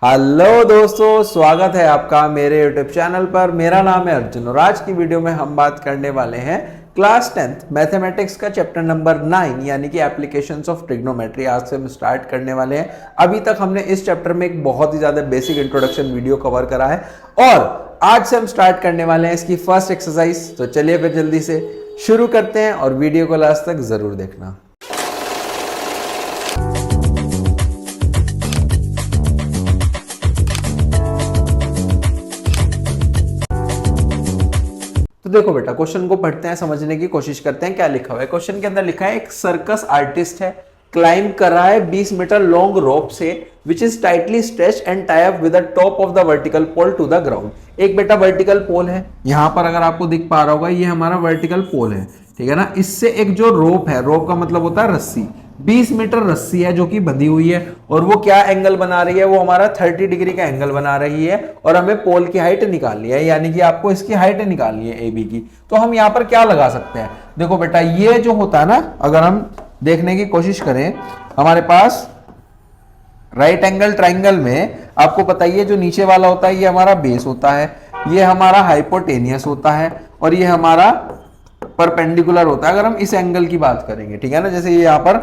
Hello दोस्तों, स्वागत है आपका मेरे YouTube चैनल पर। मेरा नाम है अर्जुन और आज की वीडियो में हम बात करने वाले हैं क्लास 10th मैथमेटिक्स का चैप्टर नंबर 9 यानी कि एप्लीकेशंस ऑफ ट्रिग्नोमेट्री। आज से हम स्टार्ट करने वाले हैं। अभी तक हमने इस चैप्टर में एक बहुत ही ज्यादा बेसिक इंट्रोडक्शन वीडियो कवर करा है और आज से हम स्टार्ट करने वाले हैं इसकी फर्स्ट एक्सरसाइज। तो चलिए फिर जल्दी से शुरू करते हैं और वीडियो को लास्ट तक जरूर देखना। तो देखो बेटा, क्वेश्चन को पढ़ते हैं, समझने की कोशिश करते हैं क्या लिखा हुआ है। क्वेश्चन के अंदर लिखा है एक सर्कस आर्टिस्ट है, क्लाइंब कर रहा है 20 मीटर लॉन्ग रोप से which is tightly stretched and tie up with the top of the vertical pole to the ground. एक बेटा वर्टिकल पोल है, यहां पर अगर आपको दिख पा रहा होगा ये हमारा वर्टिकल पोल है, ठीक है ना। इससे एक जो रोप है, रोप का मतलब होता है रस्सी, 20 मीटर रस्सी है जो कि बंधी हुई है और वो क्या एंगल बना रही है, वो हमारा 30 डिग्री का एंगल बना रही है और हमें पोल की हाइट निकालनी है, यानी कि आपको इसकी हाइट निकालनी है AB की। तो हम यहाँ पर क्या लगा सकते हैं, देखो बेटा ये जो होता है ना, अगर हम देखने की कोशिश करें, हमारे पास राइट एंगल ट्राइंगल में आपको पता ही है जो नीचे वाला होता है ये हमारा बेस होता है, ये हमारा हाइपोटेनियस होता है और ये हमारा परपेंडिकुलर होता है अगर हम इस एंगल की बात करेंगे, ठीक है ना। जैसे ये यहाँ पर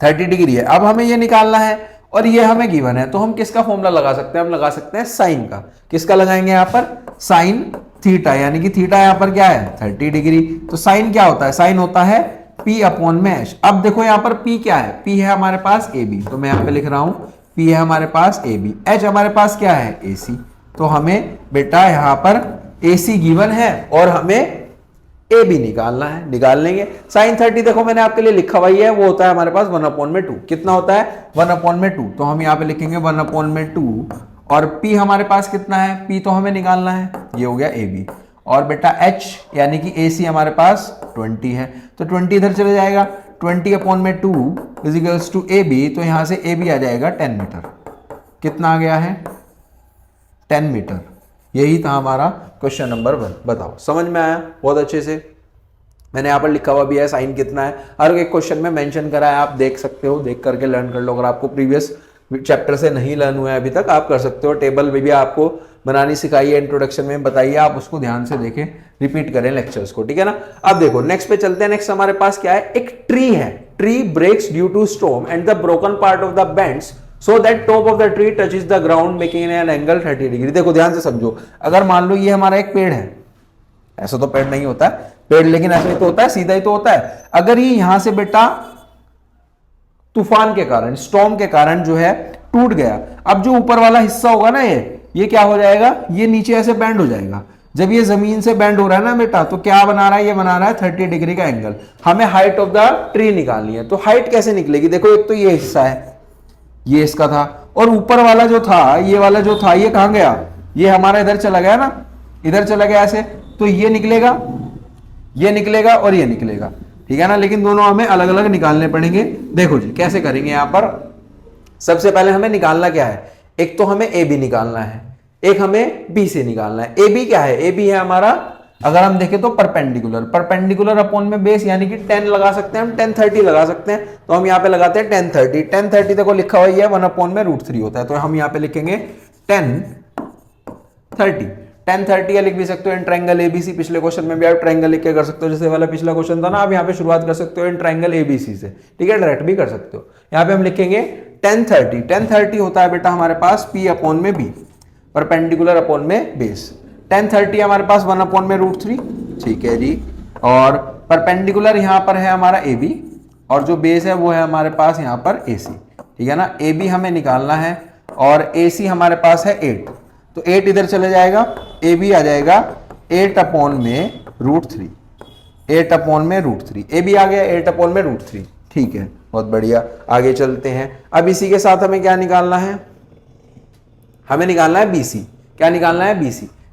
30 डिग्री है, अब हमें ये निकालना है और ये हमें गिवन है, तो हम किसका फॉर्मूला लगा सकते हैं, हम लगा सकते हैं साइन का। किसका लगाएंगे यहाँ पर, साइन थीटा, यानी कि थीटा यहाँ पर क्या है 30 डिग्री। तो साइन क्या होता है, साइन होता है P अपॉन में H। अब देखो यहाँ पर P क्या है, P है हमारे पास AB, तो मैं यहाँ पे लिख रहा हूं P है हमारे पास AB, H हमारे पास क्या है AC। तो हमें बेटा यहाँ पर AC गिवन है और हमें AB निकालना है, निकाल लेंगे। साइन 30 देखो मैंने आपके लिए लिखा हुआ है, वो होता है हमारे पास 1/2। कितना होता है 1/2, तो हम यहाँ पे लिखेंगे 1/2 और P हमारे पास कितना है, P तो हमें निकालना है, ये हो गया AB। और बेटा H यानी कि AC हमारे पास 20 है, तो 20 इधर चले जाएगा, 20/2 इज टू AB, तो यहां से AB आ जाएगा 10 मीटर। कितना आ गया है 10 मीटर। यही था हमारा क्वेश्चन नंबर 1। बताओ समझ में आया बहुत अच्छे से। मैंने यहाँ पर लिखा हुआ भी है साइन कितना है, हर एक क्वेश्चन में मेंशन करा है, आप देख सकते हो, देख करके लर्न कर लो। अगर आपको प्रीवियस चैप्टर से नहीं लर्न हुआ है अभी तक, आप कर सकते हो। टेबल भी आपको बनानी सिखाई है, इंट्रोडक्शन में बताइए, आप उसको ध्यान से देखें, रिपीट करें लेक्चर्स को, ठीक है ना। अब देखो नेक्स्ट पे चलते हैं। नेक्स्ट हमारे पास क्या है, एक ट्री है, tree breaks due to storm and the broken part of the bends so that top of the tree touches the ground making an angle 30 degree. देखो ध्यान से समझो, अगर मान लो ये हमारा एक पेड़ है, ऐसा तो पेड़ नहीं होता है पेड़, लेकिन ऐसा ही तो होता है, सीधा ही तो होता है। अगर ये यहां से बेटा तूफान के कारण, स्टॉर्म के कारण जो है टूट गया, अब जो ऊपर वाला हिस्सा होगा ना ये क्या हो जाएगा, ये नीचे ऐसे बैंड हो जाएगा। जब ये जमीन से बैंड हो रहा है ना बेटा, तो क्या बना रहा है, ये बना रहा है 30 डिग्री का एंगल। हमें हाइट ऑफ द ट्री निकालनी है, तो हाइट कैसे निकलेगी, देखो एक तो ये हिस्सा है, ये इसका था, और ऊपर वाला जो था, ये वाला जो था, ये कहां गया, ये हमारा इधर चला गया ना, इधर चला गया ऐसे, तो ये निकलेगा और ये निकलेगा, ठीक है ना। लेकिन दोनों हमें अलग अलग निकालने पड़ेंगे। देखो जी कैसे करेंगे, यहां पर सबसे पहले हमें निकालना क्या है, एक तो हमें AB निकालना है, एक हमें BC निकालना है। AB क्या है, AB है हमारा, अगर हम देखें तो परपेंडिकुलर अपॉन में बेस, यानी कि 10 लगा सकते हैं हम, 10 30 लगा सकते हैं, तो हम यहाँ पे लगाते हैं 10 30 देखो लिखा हुआ है 1/√3 होता है, तो हम यहाँ पे लिखेंगे 10 30 या लिख भी सकते हो इन ट्रायंगल ABC। पिछले क्वेश्चन में भी आप ट्रायंगल लिख के कर सकते हो, जैसे वाला पिछला क्वेश्चन था ना, आप यहाँ पे शुरुआत कर सकते हो इन ट्रायंगल ABC से, ठीक है, डायरेक्ट भी कर सकते हो। यहाँ पे हम लिखेंगे 10 30 होता है बेटा हमारे पास P अपॉन में B, परपेंडिकुलर अपॉन में बेस। 10 30 हमारे पास 1/√3, ठीक है जी, और परपेंडिकुलर यहाँ पर है हमारा AB और जो बेस है वो है हमारे पास यहाँ पर AC, ठीक है ना। AB हमें निकालना है और AC हमारे पास है 8, तो 8 इधर चले जाएगा, AB आ जाएगा 8/√3, 8/√3, AB आ गया 8/√3, ठीक है, बहुत बढ़िया। आगे चलते हैं। अब इसी के साथ हमें क्या निकालना है, हमें निकालना है BC। क्या निकालना है,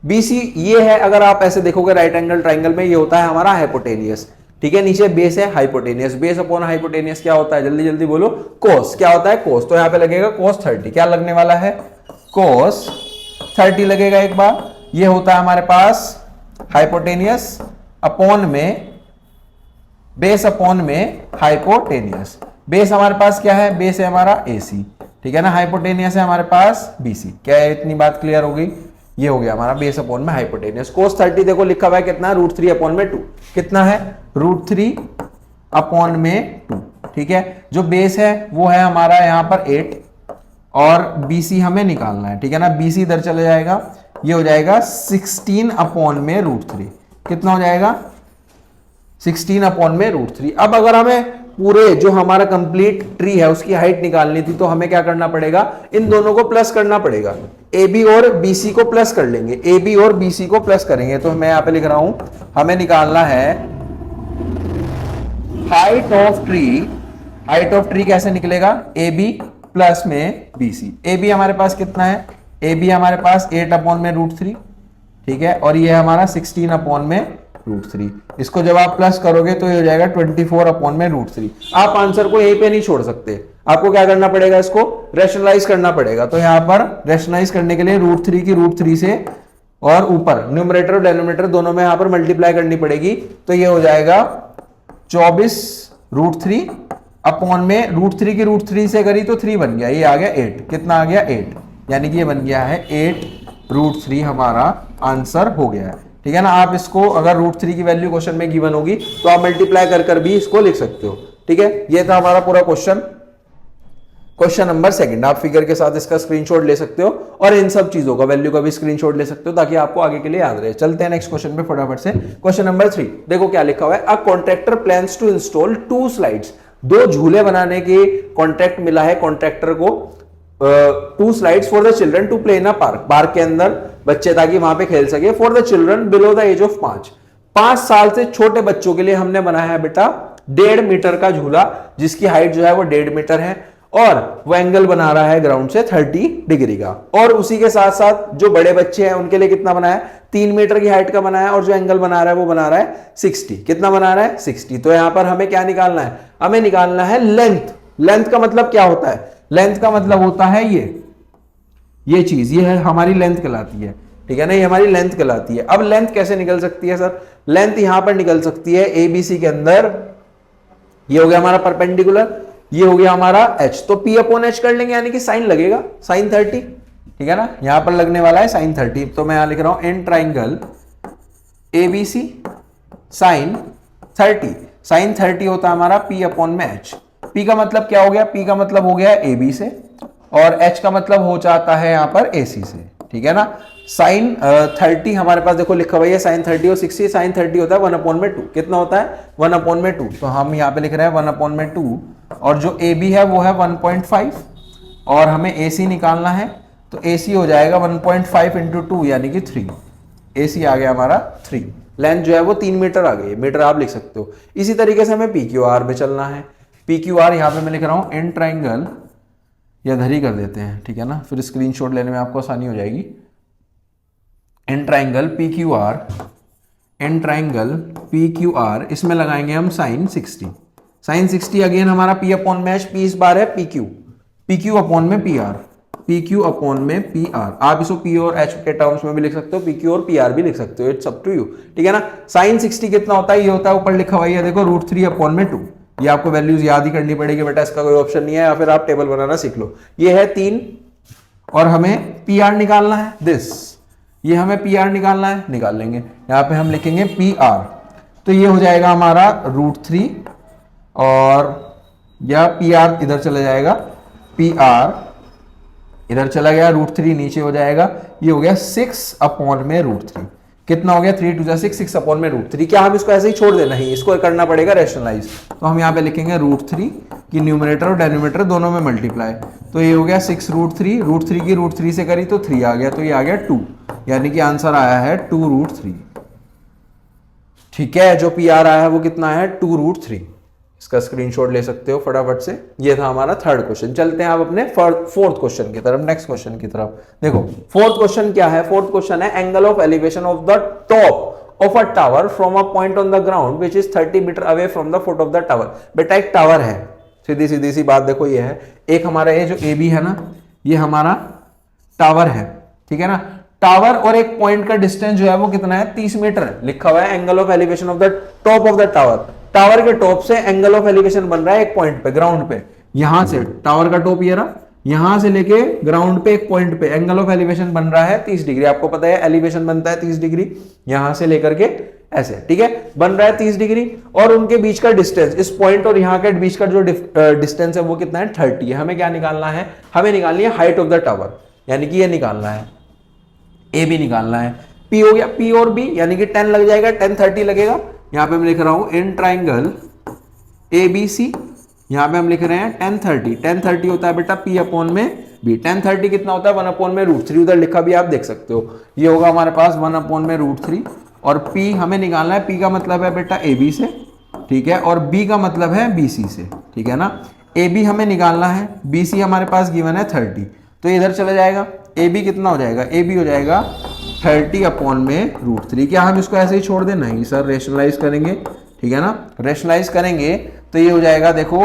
BC ये है, अगर आप ऐसे देखोगे राइट एंगल ट्राइंगल में, ये होता है हमारा हाइपोटेनियस, ठीक है, नीचे बेस है हाइपोटेनियस, बेस अपॉन हाइपोटेनियस क्या होता है, जल्दी जल्दी बोलो, कोस। क्या होता है कोस, तो यहाँ पे लगेगा कोस 30। क्या लगने वाला है, कोस 30 लगेगा एक बार। ये होता है हमारे पास हाइपोटेनियस अपॉन में बेस अपॉन में हाइपोटेनियस। बेस हमारे पास क्या है, बेस है हमारा AC, ठीक है ना। हाइपोटेनियस है हमारे पास BC। क्या है, इतनी बात क्लियर हो गई। ये हो गया हमारा बेस अपॉन में हाइपोटेनियस। कोस 30 देखो लिखा हुआ है कितना, √3 अपॉन में 2। कितना है, √3 अपॉन में 2। ठीक है, जो बेस है वो है हमारा यहाँ पर 8 और BC हमें निकालना है। ठीक है ना, BC इधर चले जाएगा, ये हो जाएगा 16 अपॉन में √3। कितना हो जाएगा, 16 अपॉन में √3। अब अगर हमें पूरे जो हमारा कंप्लीट ट्री है उसकी हाइट निकालनी थी तो हमें क्या करना पड़ेगा, इन दोनों को प्लस करना पड़ेगा। AB और BC को प्लस कर लेंगे, AB और BC को प्लस करेंगे। तो मैं यहां पे लिख रहा हूं, हमें निकालना है height of tree. Height of tree कैसे निकलेगा, AB प्लस में BC। AB हमारे पास कितना है, AB हमारे पास 8 अपॉन में √3। ठीक है, और ये हमारा 16 अपॉन में √3। इसको जब आप प्लस करोगे तो ये हो जाएगा 24 अपॉन में √3। आप आंसर को यहीं पे नहीं छोड़ सकते, आपको क्या करना पड़ेगा, इसको रैशनलाइज करना पड़ेगा। तो यहां पर रैशनलाइज करने के लिए √3 की √3 से और ऊपर न्यूमरेटर और डेनोमिनेटर दोनों में यहां पर मल्टीप्लाई करनी पड़ेगी। तो ये हो जाएगा 24 √3 अपॉन में √3 की √3 से करी तो 3 बन गया, ये आ गया 8। कितना आ गया, 8, यानी कि ये बन गया है 8 √3 हमारा आंसर हो गया है। ठीक है ना। आप इसको अगर √3 की वैल्यू क्वेश्चन में गिवन होगी तो आप मल्टीप्लाई कर भी इसको लिख सकते हो। ठीक है, ये था हमारा पूरा क्वेश्चन नंबर 2। आप फिगर के साथ इसका स्क्रीनशॉट ले सकते हो और इन सब चीजों का वैल्यू का भी स्क्रीनशॉट ले सकते हो ताकि आपको आगे के लिए याद रहे। चलते हैं नेक्स्ट क्वेश्चन पे फटाफट से। क्वेश्चन नंबर 3 देखो क्या लिखा हुआ है। A contractor plans to install 2 slides. 2 झूले बनाने के कॉन्ट्रैक्ट मिला है कॉन्ट्रैक्टर को। 2 slides for the children to play in a park. Park के अंदर बच्चे ताकि वहां पे खेल सके। For the children below the age of 5 साल से छोटे बच्चों के लिए हमने बनाया है बेटा 1.5 मीटर का झूला, जिसकी हाइट जो है वो 1.5 मीटर है और वो एंगल बना रहा है ग्राउंड से 30 डिग्री का। और उसी के साथ साथ जो बड़े बच्चे हैं उनके लिए कितना बनाया है, 3 मीटर की हाइट का बनाया है और जो एंगल बना रहा है वो बना रहा है 60। कितना बना रहा है, 60। तो यहां पर हमें क्या निकालना है, हमें निकालना है लेंथ। लेंथ का मतलब क्या होता है, लेंथ का मतलब होता है ये चीज, ये है हमारी लेंथ कहलाती है। ठीक है ना, ये हमारी लेंथ कहलाती है। अब लेंथ कैसे निकल सकती है सर, लेंथ यहां पर निकल सकती है ABC के अंदर। ये हो गया हमारा परपेंडिकुलर, ये हो गया हमारा H। तो P अपॉन H कर लेंगे, यानी कि साइन लगेगा, साइन 30। ठीक है ना, यहां पर लगने वाला है साइन 30। तो मैं यहां लिख रहा हूं in triangle ABC sine 30। Sine 30 होता है हमारा P अपॉन में H। P का मतलब क्या हो गया, P का मतलब हो गया AB से और H का मतलब हो जाता है यहां पर AC से। ठीक है ना, साइन 30 हमारे पास देखो लिखा हुआ है साइन 30 और 60। साइन 30 होता है 1 अपॉन में 2। कितना होता है, 1 अपॉन में 2। तो हम यहाँ पे लिख रहे हैं 1 अपॉन में 2 और जो AB है वो है 1.5 और हमें AC निकालना है। तो AC हो जाएगा 1.5 इंटू 2 यानी कि 3। AC आ गया हमारा 3। लेंथ जो है वो 3 मीटर आ गई, मीटर आप लिख सकते हो। इसी तरीके से हमें PQR में चलना है। PQR यहाँ पे मैं लिख रहा हूँ इन ट्राइंगल, या धरी कर देते हैं, ठीक है ना, फिर स्क्रीनशॉट लेने में आपको आसानी हो जाएगी। In triangle PQR, in triangle PQR, इसमें लगाएंगे हम साइन 60। साइन 60 अगेन हमारा P अपॉन में H, P इस बार है PQ अपॉन में PR, PQ अपॉन में PR। आप इसको P और H के टर्म्स में भी लिख सकते हो, PQ और PR भी लिख सकते हो, इट्स अप टू यू। ठीक है ना, साइन 60 कितना होता है, ये होता है ऊपर लिखा हुआ है देखो √3 अपॉन में 2। ये आपको वैल्यूज याद ही करनी पड़ेगी बेटा, इसका कोई ऑप्शन नहीं है, या फिर आप टेबल बनाना सीख लो। ये है 3 और हमें PR निकालना है दिस, ये हमें PR निकालना है, निकाल लेंगे। यहां पे हम लिखेंगे PR, तो ये हो जाएगा हमारा √3 और या PR इधर चला जाएगा, PR इधर चला गया, √3 नीचे हो जाएगा, ये हो गया 6 अपॉन में √3। कितना हो गया, 3 2 6, 6 अपॉन में √3। क्या हम इसको ऐसे ही छोड़ देना ही, इसको करना पड़ेगा रैशनलाइज। तो हम यहाँ पे लिखेंगे √3 की न्यूमरेटर और डेनोमिनेटर दोनों में मल्टीप्लाई। तो ये हो गया 6 √3, √3 की √3 से करी तो 3 आ गया, तो ये आ गया 2, यानी कि आंसर आया है 2 √3। ठीक है, जो PR आया है वो कितना है, 2 √3। इसका स्क्रीनशॉट ले सकते हो फटाफट से। ये था हमारा 3rd क्वेश्चन। चलते हैं आप अपने 4th क्वेश्चन की तरफ, नेक्स्ट क्वेश्चन की तरफ। देखो 4th क्वेश्चन क्या है, 4th क्वेश्चन है angle of elevation of the top of a tower from a point on the ground which is 30 metre away from the foot of the tower. बेटा एक tower है, सीधी सी बात देखो, ये है एक हमारा ये जो AB है ना, ये हमारा टावर है। ठीक है ना, टावर और एक पॉइंट का डिस्टेंस जो है वो कितना है, 30 मीटर है। लिखा हुआ है angle of elevation of the top of the tower. Tower के टॉप से एंगल ऑफ एलिवेशन बन रहा है एक पॉइंट पे, ग्राउंड पे। यहां से टावर का टॉप ये रहा, यहां से लेके ग्राउंड पे एक पॉइंट पे एंगल ऑफ एलिवेशन बन रहा है 30 डिग्री। आपको पता है एलिवेशन बनता है 30 डिग्री, यहां से लेकर के ऐसे, ठीक है, बन रहा है 30 डिग्री। और उनके बीच का डिस्टेंस, इस पॉइंट और यहां के बीच का जो डिस्टेंस है वो कितना है, 30 है। हमें क्या निकालना है, हमें निकालनी है हाइट ऑफ द टावर, यानी कि ये निकालना है, ए बी निकालना है। पी हो गया, पी और बी यानी कि 10 लग जाएगा, 10 30 लगेगा। यहां पे मैं लिख रहा हूं in triangle A B C, यहां पे हम लिख रहे हैं 10 30, 10 30 होता है बेटा पी अपॉन में बी। 10 30 कितना होता है, 1 अपॉन में √3, उधर लिखा भी आप देख सकते हो। ये होगा हमारे पास 1 अपॉन में √3। और P हमें निकालना है, P का मतलब है बेटा AB से, ठीक है, और B का मतलब है BC से, ठीक है ना। AB हमें निकालना है, BC हमारे पास गिवन है 30, तो इधर चला जाएगा। AB कितना हो जाएगा, AB हो जाएगा 30 अपॉन में √3। क्या हम इसको ऐसे ही छोड़ दें, नहीं सर, रेशनलाइज करेंगे, ठीक है ना। रेशनलाइज करेंगे तो ये हो जाएगा, देखो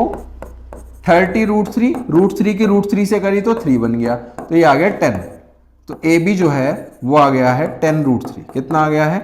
30 √3 की √3 से करी तो 3 बन गया, तो ये आ गया 10। तो AB जो है वो आ गया है 10 √3। कितना आ गया है,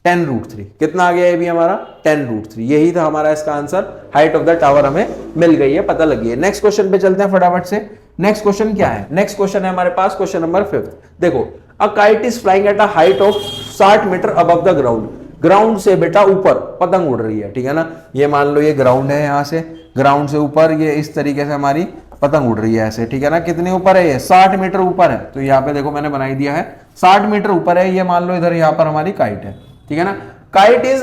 10 √3। कितना आ गया AB हमारा, 10 √3। यही था हमारा इसका answer. Height of the tower हमें मिल गई है, पता लगी है। नेक्स्ट क्वेश्चन पे चलते हैं फटाफट से। नेक्स्ट क्वेश्चन क्या है, नेक्स्ट क्वेश्चन है हमारे पास क्वेश्चन नंबर 5। देखो, a kite is flying at a height of 60 metre above the ground. Ground से बेटा ऊपर पतंग उड़ रही है, ठीक है ना। ये मान लो ये ग्राउंड है, यहां से ग्राउंड से ऊपर ये इस तरीके से हमारी पतंग उड़ रही है ऐसे, ठीक है ना। कितने ऊपर है ये, 60 मीटर ऊपर है। तो यहाँ पे देखो मैंने बनाई दिया है 60 मीटर ऊपर है ये, मान लो इधर यहाँ पर हमारी काइट है, ठीक है ना। Kite is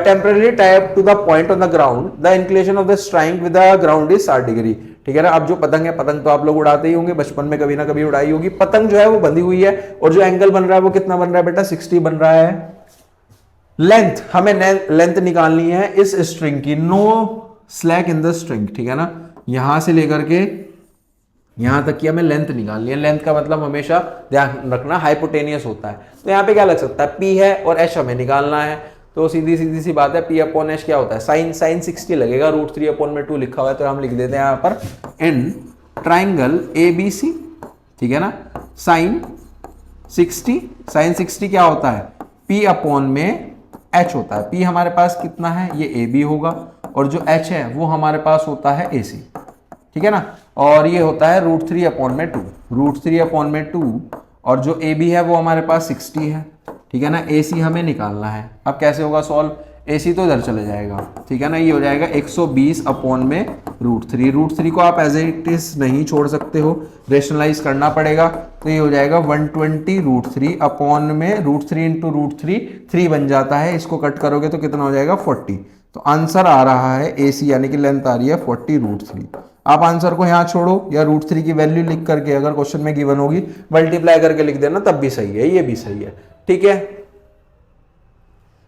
temporary type two the point on the ground, the inclination of the strike with the ground is 60 degree, ठीक है ना। अब जो पतंग है, पतंग तो आप लोग उड़ाते ही होंगे, बचपन में कभी ना कभी उड़ाई होगी। पतंग जो है वो बंधी हुई है, और जो एंगल बन रहा है वो कितना बन रहा है बेटा, 60 बन रहा है। लेंथ, हमें लेंथ निकालनी है इस स्ट्रिंग की, no slack in the string, ठीक है ना। यहां से लेकर के यहां तक की हमें लेंथ निकालनी है। लेंथ का मतलब हमेशा ध्यान रखना हाइपोटेनियस होता है। तो यहां पे क्या लग सकता है, P है और H हमें निकालना है। तो सीधी सीधी सी बात है, P अपॉन H क्या होता है, साइन 60 लगेगा, √3 अपॉन में 2 लिखा हुआ है, तो हम लिख देते हैं यहां पर इन ट्राइंगल ABC, ठीक है ना। साइन 60 क्या होता है, P अपॉन में H होता है। P हमारे पास कितना है, ये AB होगा, और जो H है वो हमारे पास होता है AC, ठीक है ना। और ये होता है √3 अपॉन में 2, √3 अपॉन में 2, और जो AB है वो हमारे पास 60 है, ठीक है ना। AC हमें निकालना है। अब कैसे होगा सॉल्व, AC तो इधर चले जाएगा, ठीक है ना। ये हो जाएगा 120 अपॉन में √3 को आप एज इट इज नहीं छोड़ सकते हो, रेशनलाइज करना पड़ेगा। तो ये हो जाएगा 120 √3 अपॉन में √3 इंटू √3, 3 बन जाता है। इसको कट करोगे तो कितना हो जाएगा, 40। तो आंसर आ रहा है AC, यानी कि लेंथ आ रही है 40 √3। आप आंसर को यहां छोड़ो या √3 की वैल्यू लिख करके, अगर क्वेश्चन में गिवन होगी मल्टीप्लाई करके लिख देना, तब भी सही है, ये भी सही है, ठीक है।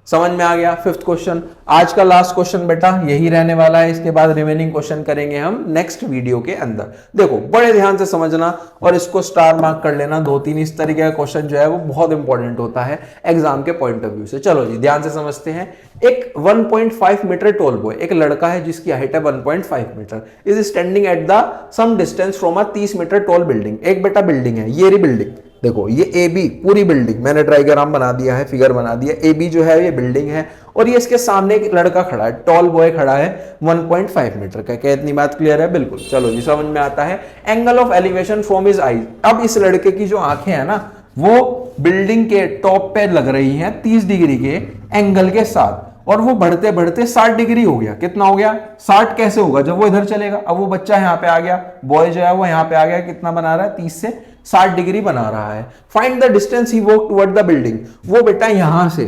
समझ में आ गया। 5th क्वेश्चन, आज का लास्ट क्वेश्चन बेटा यही रहने वाला है। इसके बाद रिमेनिंग क्वेश्चन करेंगे हम नेक्स्ट वीडियो के अंदर। देखो बड़े ध्यान से समझना और इसको स्टार मार्क कर लेना। 2-3 इस तरीके का क्वेश्चन जो है वो बहुत इंपॉर्टेंट होता है एग्जाम के पॉइंट ऑफ व्यू से। चलो जी ध्यान से समझते हैं। एक 1.5 मीटर टॉल बॉय, एक लड़का है जिसकी हाइट है 1.5 metre, is standing at the some distance from a 30 metre tall building. एक बेटा बिल्डिंग है, ये रही बिल्डिंग, देखो ये AB पूरी बिल्डिंग, मैंने डायग्राम बना दिया है, फिगर बना दिया। AB जो है ये बिल्डिंग है, और ये इसके सामने एक लड़का खड़ा है, टॉल बॉय खड़ा है 1.5 मीटर का। क्या इतनी बात क्लियर है? बिल्कुल। चलो जी समझ में आता है। Angle of elevation from his eyes, अब इस लड़के की जो आंखें हैं ना वो बिल्डिंग के टॉप पे लग रही हैं 30 डिग्री के एंगल के साथ, और वो बढ़ते बढ़ते 60 डिग्री हो गया। कितना हो गया? 60 कैसे होगा? जब वो इधर चलेगा। अब वो बच्चा यहाँ पे आ गया, बॉय जो है वो यहाँ पे आ गया, कितना बना रहा है? 30 से 60 डिग्री बना रहा है। Find the distance he walk toward the building. वो बेटा यहां से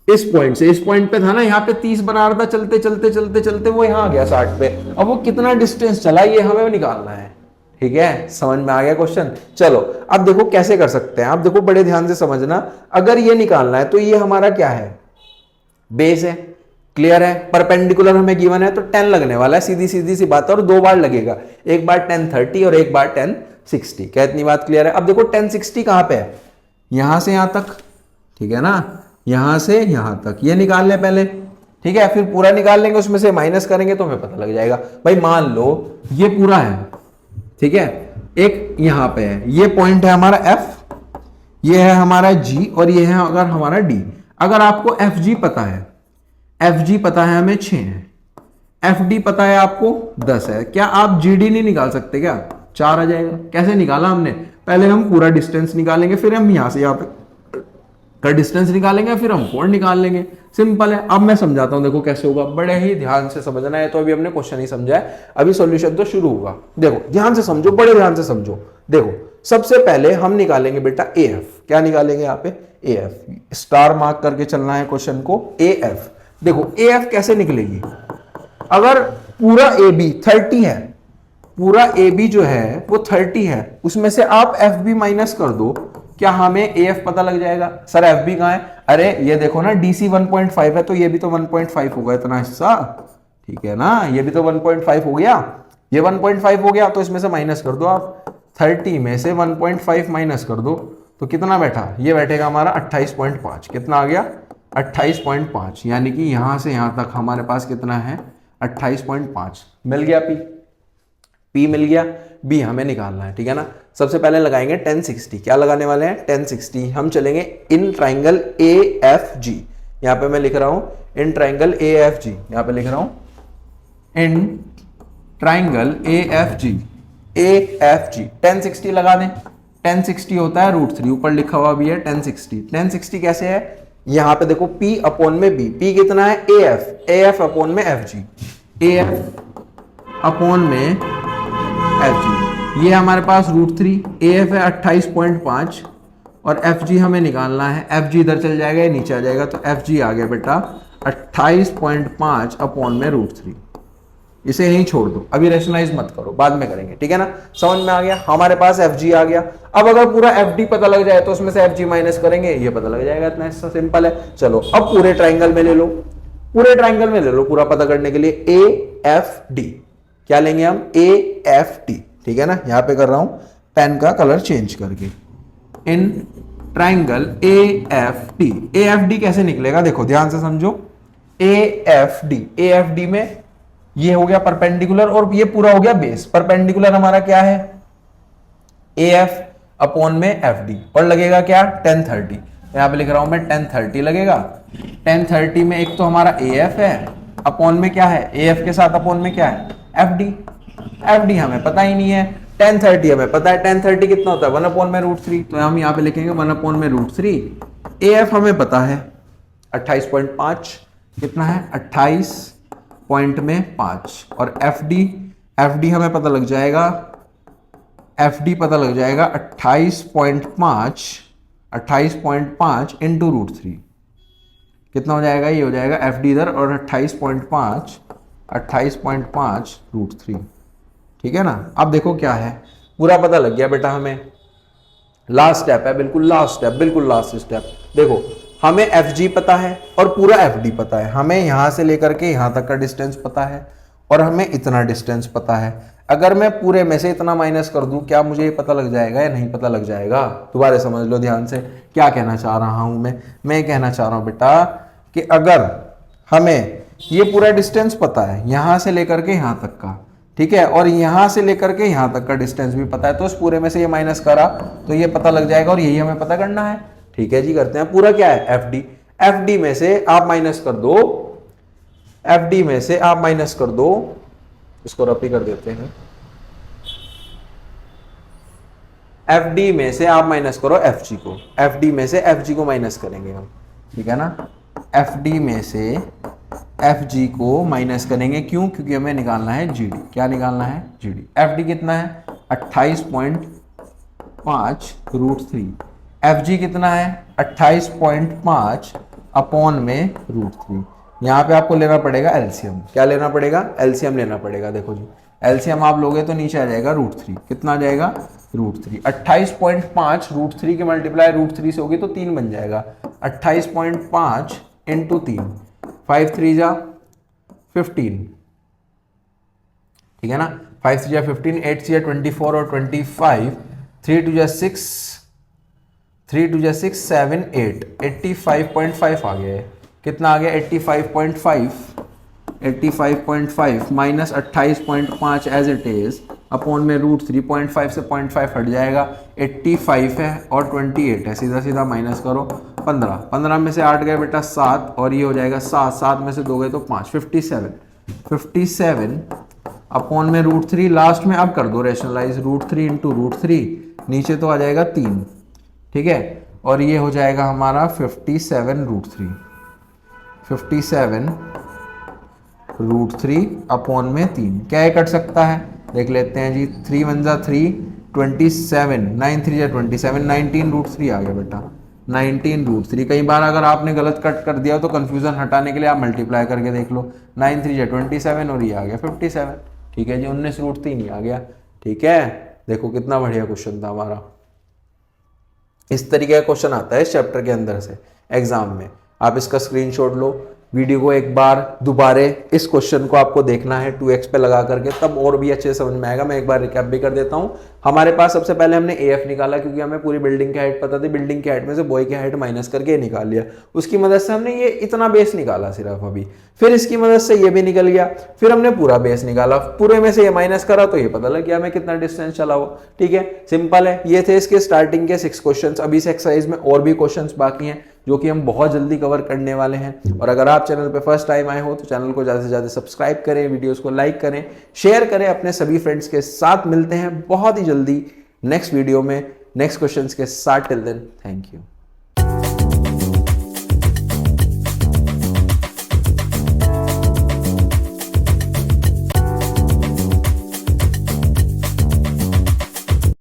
इस पॉइंट पे था ना, यहाँ पे 30 बना रहा था, चलते चलते चलते चलते वो यहाँ आ गया 60 पे। अब वो कितना डिस्टेंस चला ये हमें निकालना है, ठीक है। समझ में आ गया क्वेश्चन? चलो अब देखो कैसे कर सकते हैं। आप देखो बड़े ध्यान से समझना। अगर ये निकालना है तो ये हमारा क्या है? बेस है, क्लियर है। परपेंडिकुलर हमें गिवन है तो 10 लगने वाला है, सीधी सीधी सी बात है, और 2 बार लगेगा, एक बार 1030 और एक बार 1060। क्या इतनी बात क्लियर है? अब देखो 1060 कहां पे है? यहां से यहां तक, ठीक है ना, यहां से यहां तक। ये निकाल लें पहले, ठीक है, फिर पूरा निकाल लेंगे, उसमें से माइनस करेंगे तो हमें पता लग जाएगा। भाई मान लो ये पूरा है, ठीक है, एक यहां पे है, ये पॉइंट है हमारा F, ये है हमारा G, और ये है अगर हमारा D। अगर आपको FG पता है, FG पता है हमें 6 है, एफ डी पता है आपको 10 है, क्या आप जी डी नहीं निकाल सकते क्या? 4 आ जाएगा। कैसे निकाला हमने? पहले हम पूरा डिस्टेंस निकालेंगे, फिर हम यहां से यहां तक का डिस्टेंस निकालेंगे, फिर हम कोण निकाल लेंगे। सिंपल है। अब मैं समझाता हूं, देखो कैसे होगा, बड़े ही ध्यान से समझना है। तो अभी हमने क्वेश्चन ही समझा है, अभी सॉल्यूशन तो शुरू होगा। देखो ध्यान से समझो, बड़े ध्यान से समझो। देखो सबसे पहले हम निकालेंगे बेटा ए एफ। क्या निकालेंगे यहाँ पे? A F. स्टार मार्क करके चलना है क्वेश्चन को, ए एफ। देखो ए एफ कैसे निकलेगी? अगर पूरा ए बी 30 है, पूरा ए बी जो है वो 30 है, उसमें से आप एफ बी माइनस कर दो, क्या हमें ए एफ पता लग जाएगा? सर एफ बी कहां है? अरे ये देखो ना, डीसी 1.5 है, तो ये भी तो 1.5 होगा इतना हिस्सा, ठीक है ना? ये भी तो 1.5 हो गया, ये 1.5 हो गया, तो इसमें से माइनस कर दो आप। 30 में से 1.5 माइनस कर दो तो कितना बैठा? ये बैठेगा हमारा 28.5। कितना आ गया? 28.5। यानी कि यहां से यहां तक हमारे पास कितना है? 28.5। मिल गया पी, पी मिल गया। बी हमें निकालना है, ठीक है ना? सबसे पहले लगाएंगे 1060। क्या लगाने वाले हैं? 1060। हम चलेंगे in triangle A F G. यहां पे मैं लिख रहा हूं in triangle A F G, यहां पे लिख रहा हूं in triangle A F G, A F G. 1060 लगा दें। 1060 होता है √3, ऊपर लिखा हुआ भी है 1060। 1060 कैसे है? यहां पे देखो P अपॉन में B, P कितना है? A F, A F upon में F G, A F upon में एफ जी। ये हमारे पास √3, ए एफ है 28.5 और एफ जी हमें निकालना है। एफ जी इधर चल जाएगा, ये नीचे आ जाएगा, तो एफ जी आ गया बेटा 28.5 अपॉन में √3। इसे यहीं छोड़ दो, अभी रेशनलाइज मत करो, बाद में करेंगे, ठीक है ना? समझ में आ गया? हमारे पास एफ जी आ गया। अब अगर पूरा एफ डी पता लग जाए तो उसमें से एफ जी माइनस करेंगे, ये पता लग जाएगा। इतना सिंपल है। चलो अब पूरे ट्राइंगल में ले लो, पूरे ट्राइंगल में ले लो पूरा पता करने के लिए। ए एफ डी क्या लेंगे हम? ए एफ डी, ठीक है ना? यहां पे कर रहा हूं पेन का कलर चेंज करके। In triangle A F D. A F D कैसे निकलेगा? देखो ध्यान से समझो। A F D, A F D में ये हो गया परपेंडिकुलर और ये पूरा हो गया बेस। परपेंडिकुलर हमारा क्या है? ए एफ अपॉन में एफ डी, और लगेगा क्या? 1030। यहां पे लिख रहा हूं मैं 1030 लगेगा। 1030 में एक तो हमारा ए एफ है, अपॉन में क्या है? ए एफ के साथ अपॉन में क्या है? F D. एफ डी हमें पता ही नहीं है, 1030 हमें पता है। 1030 कितना होता है? 1 अपॉन में √3, तो हम यहाँ पे लिखेंगे 1 अपॉन में √3। ए एफ हमें पता है 28.5। कितना है? 28.5। और एफ डी, एफ डी हमें पता लग जाएगा, एफ डी पता लग जाएगा 28.5 इंटू √3। कितना हो जाएगा? ये हो जाएगा एफ डी इधर और 28.5 √3, ठीक है ना? अब देखो क्या है, पूरा पता लग गया बेटा हमें। लास्ट स्टेप है, बिल्कुल लास्ट स्टेप, बिल्कुल लास्ट स्टेप। देखो हमें एफ जी पता है और पूरा एफ डी पता है। हमें यहां से लेकर के यहां तक का डिस्टेंस पता है और हमें इतना डिस्टेंस पता है। अगर मैं पूरे में से इतना माइनस कर दूं, क्या मुझे ये पता लग जाएगा या नहीं पता लग जाएगा? दोबारा समझ लो ध्यान से, क्या कहना चाह रहा हूं मैं कहना चाह रहा हूं बेटा कि अगर हमें ये पूरा डिस्टेंस पता है यहां से लेकर के यहां तक का, ठीक है, और यहां से लेकर के यहां तक का डिस्टेंस भी पता है, तो उस पूरे में से ये माइनस करा तो ये पता लग जाएगा और यही हमें पता करना है। ठीक है जी, करते हैं। पूरा क्या है? F D. एफ डी में से आप माइनस कर दो, एफ डी में से आप माइनस कर दो, इसको रफी कर देते हैं। एफ डी में से आप माइनस करो एफ जी को, एफ डी में से एफ जी को माइनस करेंगे हम, ठीक है ना? एफ डी में से एफ जी को माइनस करेंगे, क्यों? क्योंकि हमें निकालना है जी डी। क्या निकालना है? G D. एफ डी कितना है? 28.5 √3। एफ जी कितना है? 28.5 अपॉन में √3। यहां पे आपको लेना पड़ेगा एलसीएम। क्या लेना पड़ेगा? एलसीएम लेना पड़ेगा। देखो जी, एलसीएम आप लोगे तो नीचे आ जाएगा √3। कितना आ जाएगा? √3। 28.5 √3 के मल्टीप्लाई √3 से होगी तो 3 बन जाएगा। 28.5 इंटू 3, 5 3 जा 15, ठीक है ना? 5 3 जा 15, 8 3 जा 24 और 25, 3 2 जा 6, 3 2 जा 6 7 8, 85.5 आ गया है। कितना आ गया? 85.5, 85.5 minus 28.5 as it is upon में √3। 0.5 से 0.5 हट जाएगा, 85 है और 28 है, सीधा सीधा माइनस करो 15। 15 में से 8 गए बेटा 7 और ये हो जाएगा 7, 7 में से 2 गए तो 5, 57। 57 अपॉन में √3, लास्ट में अब कर दो रेशनलाइज, √3 इंटू √3, नीचे तो आ जाएगा 3, ठीक है, और ये हो जाएगा हमारा 57√3, 57√3 अपॉन में 3, क्या ये कट सकता है, देख लेते हैं जी, 3 × 1 = 3, 27, 9 × 3 = 27, 19√3 आ गया बेटा, 19√3। कई बार अगर आपने गलत कट कर दिया तो कंफ्यूजन हटाने के लिए आप मल्टीप्लाई करके देख लो, 9 × 3 = 27 और ये आ गया 57, ठीक है जी, 19√3 ही आ गया, ठीक है। देखो कितना बढ़िया क्वेश्चन था हमारा। इस तरीके का क्वेश्चन आता है इस चैप्टर के अंदर से एग्जाम में, आप इसका स्क्रीनशॉट लो, वीडियो को एक बार दोबारे इस क्वेश्चन को आपको देखना है 2x पे लगा करके, तब और भी अच्छे समझ में आएगा। मैं एक बार रिकैप भी कर देता हूं। हमारे पास सबसे पहले हमने AF निकाला क्योंकि हमें पूरी बिल्डिंग की हाइट पता थी, बिल्डिंग की हाइट में से बॉय की हाइट माइनस करके ये निकाल लिया, उसकी मदद से हमने ये इतना बेस निकाला सिर्फ अभी, फिर इसकी मदद से ये भी निकल गया, फिर हमने पूरा बेस निकाला, पूरे में से ये माइनस करा तो ये पता लग गया हमें कितना डिस्टेंस चला वो, ठीक है, सिंपल है। ये थे इसके स्टार्टिंग के 6 क्वेश्चंस। अभी इस एक्सरसाइज में और भी क्वेश्चंस बाकी हैं जो कि हम बहुत जल्दी कवर करने वाले हैं। और अगर आप चैनल पे फर्स्ट टाइम आए हो तो चैनल को ज़्यादा से ज़्यादा सब्सक्राइब करें, वीडियोस को लाइक करें, शेयर करें अपने सभी फ्रेंड्स के साथ। मिलते हैं बहुत ही जल्दी नेक्स्ट वीडियो में नेक्स्ट क्वेश्चंस के साथ। Till then thank you.